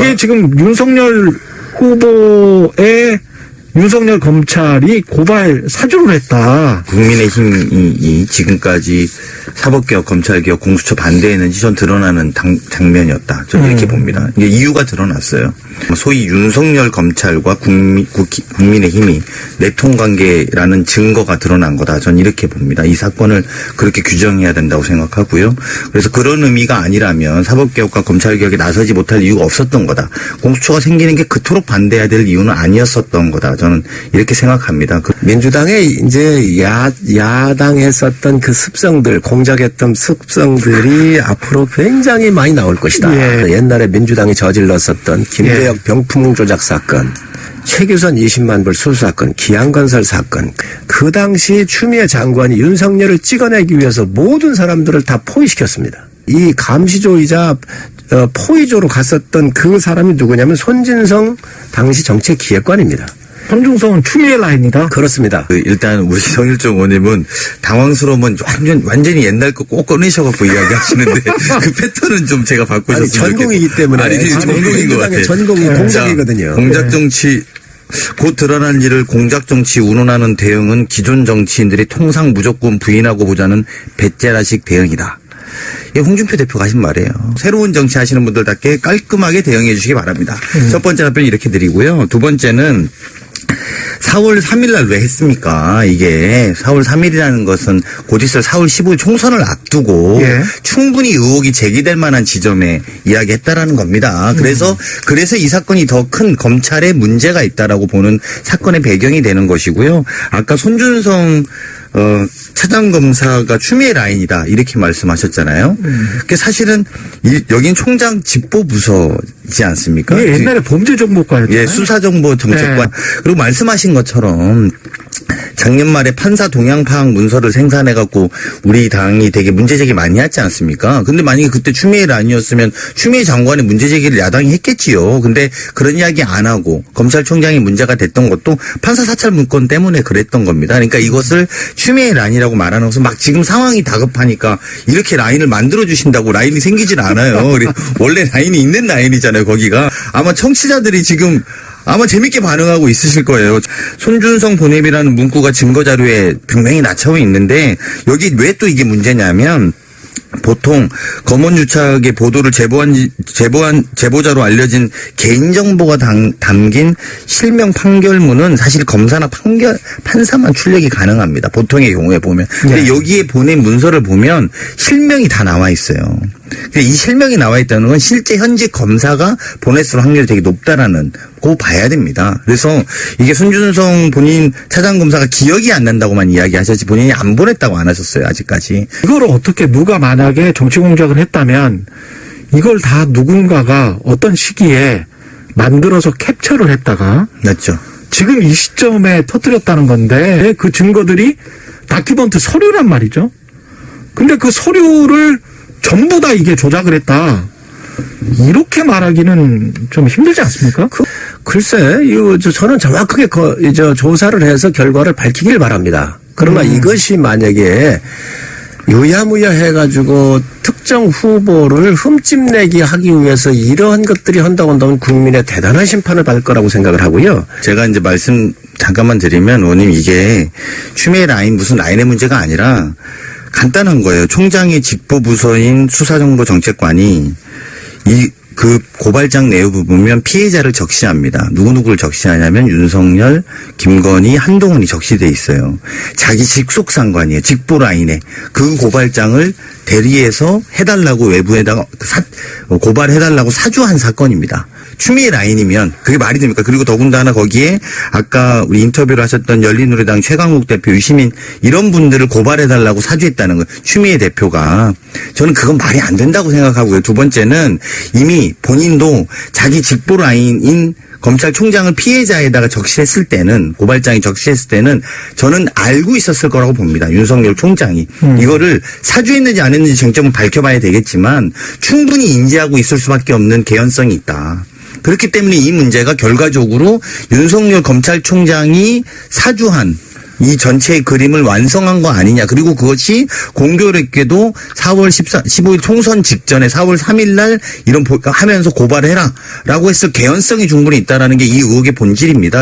이게 지금 윤석열 후보의 윤석열 검찰이 고발 사주를 했다. 국민의힘이 지금까지 사법개혁, 검찰개혁, 공수처 반대했는지 전 드러나는 장면이었다. 저는 이렇게 봅니다. 이게 이유가 드러났어요. 소위 윤석열 검찰과 국민의힘이 내통관계라는 증거가 드러난 거다. 전 이렇게 봅니다. 이 사건을 그렇게 규정해야 된다고 생각하고요. 그래서 그런 의미가 아니라면 사법개혁과 검찰개혁에 나서지 못할 이유가 없었던 거다. 공수처가 생기는 게 그토록 반대해야 될 이유는 아니었었던 거다. 저는 이렇게 생각합니다. 민주당의 이제 야당했었던 그 습성들, 공작했던 습성들이 앞으로 굉장히 많이 나올 것이다. 예. 옛날에 민주당이 저질렀었던 김대혁 병풍 조작 사건, 최규선 20만 불 수수 사건, 기안건설 사건. 그 당시 추미애 장관이 윤석열을 찍어내기 위해서 모든 사람들을 다 포위시켰습니다. 이 감시조이자 포위조로 갔었던 그 사람이 누구냐면 손진성 당시 정책기획관입니다. 손준성은 추미애 라인이다. 그렇습니다. 일단 우리 정일종 의원님은 당황스러우면 완전히 옛날 거 꼭 꺼내셔갖고 이야기하시는데 그 패턴은 좀 제가 바꾸셨으면 좋겠어요. 전공이기 때문에. 아니, 전공인 것 같아요. 전공이 공작이거든요. 공작정치 곧 드러난 일을 공작정치 운운하는 대응은 기존 정치인들이 통상 무조건 부인하고 보자는 배째라식 대응이다. 이게 홍준표 대표가 하신 말이에요. 새로운 정치 하시는 분들답게 깔끔하게 대응해 주시기 바랍니다. 첫 번째 답변 이렇게 드리고요. 두 번째는 4월 3일 날 왜 했습니까? 이게 4월 3일이라는 것은 곧 있을 4월 15일 총선을 앞두고 충분히 의혹이 제기될 만한 지점에 이야기했다라는 겁니다. 그래서 이 사건이 더 큰 검찰에 문제가 있다라고 보는 사건의 배경이 되는 것이고요. 아까 손준성 차장검사가 추미애 라인이다 이렇게 말씀하셨잖아요. 그게 사실은 여긴 총장 직보부서이지 않습니까? 예, 옛날에 범죄정보과였잖아요. 예, 수사정보정책관. 네. 그리고 말씀하신 것처럼 작년 말에 판사 동향 파악 문서를 생산해갖고 우리 당이 되게 문제제기 많이 했지 않습니까? 근데 만약에 그때 추미애 라인이었으면 추미애 장관의 문제제기를 야당이 했겠지요. 근데 그런 이야기 안 하고 검찰총장이 문제가 됐던 것도 판사 사찰 문건 때문에 그랬던 겁니다. 그러니까 이것을 추미애 라인이라고 말하는 것은 막 지금 상황이 다급하니까 이렇게 라인을 만들어주신다고 라인이 생기질 않아요. 원래 라인이 있는 라인이잖아요, 거기가. 아마 청취자들이 지금 아마 재밌게 반응하고 있으실 거예요. 손준성 보냄이라는 문구가 증거자료에 분명히 낮춰 있는데 여기 왜 또 이게 문제냐면 보통 검언유착의 보도를 제보자로 알려진 개인정보가 담긴 실명 판결문은 사실 검사나 판사만 출력이 가능합니다. 보통의 경우에 보면. 근데 여기에 보낸 문서를 보면 실명이 다 나와 있어요. 이 실명이 나와 있다는 건 실제 현직 검사가 보냈을 확률이 되게 높다라는 거 봐야 됩니다. 그래서 이게 손준성 본인 차장검사가 기억이 안 난다고만 이야기하셨지 본인이 안 보냈다고 안 하셨어요. 아직까지. 이거를 어떻게 누가 만약에 정치 공작을 했다면 이걸 다 누군가가 어떤 시기에 만들어서 캡처를 했다가 맞죠. 지금 이 시점에 터뜨렸다는 건데 그 증거들이 다큐멘트 서류란 말이죠. 근데 그 서류를 전부 다 이게 조작을 했다. 이렇게 말하기는 좀 힘들지 않습니까? 글쎄, 저는 정확하게 조사를 해서 결과를 밝히길 바랍니다. 그러나 이것이 만약에 유야무야 해가지고 특정 후보를 흠집내기 하기 위해서 이러한 것들이 한다고 한다면 국민의 대단한 심판을 받을 거라고 생각을 하고요. 제가 이제 말씀 잠깐만 드리면 의원님 이게 추미애 라인 무슨 라인의 문제가 아니라 간단한 거예요. 총장의 직보부서인 수사정보정책관이 그 고발장 내용을 보면 피해자를 적시합니다. 누구누구를 적시하냐면 윤석열, 김건희, 한동훈이 적시돼 있어요. 자기 직속 상관이에요. 직보 라인에. 그 고발장을 대리해서 해달라고 외부에다가 고발해달라고 사주한 사건입니다. 추미애 라인이면 그게 말이 됩니까? 그리고 더군다나 거기에 아까 우리 인터뷰를 하셨던 열린우리당 최강욱 대표, 유시민 이런 분들을 고발해달라고 사주했다는 거예요. 추미애 대표가. 저는 그건 말이 안 된다고 생각하고요. 두 번째는 이미 본인도 자기 직보 라인인 검찰총장을 피해자에다가 적시했을 때는 고발장이 적시했을 때는 저는 알고 있었을 거라고 봅니다. 윤석열 총장이. 이거를 사주했는지 안 했는지 쟁점은 밝혀봐야 되겠지만 충분히 인지하고 있을 수밖에 없는 개연성이 있다. 그렇기 때문에 이 문제가 결과적으로 윤석열 검찰총장이 사주한 이 전체의 그림을 완성한 거 아니냐. 그리고 그것이 공교롭게도 4월 15일 총선 직전에 4월 3일 날 이런 하면서 고발해라 라고 했을 개연성이 충분히 있다라는 게 이 의혹의 본질입니다.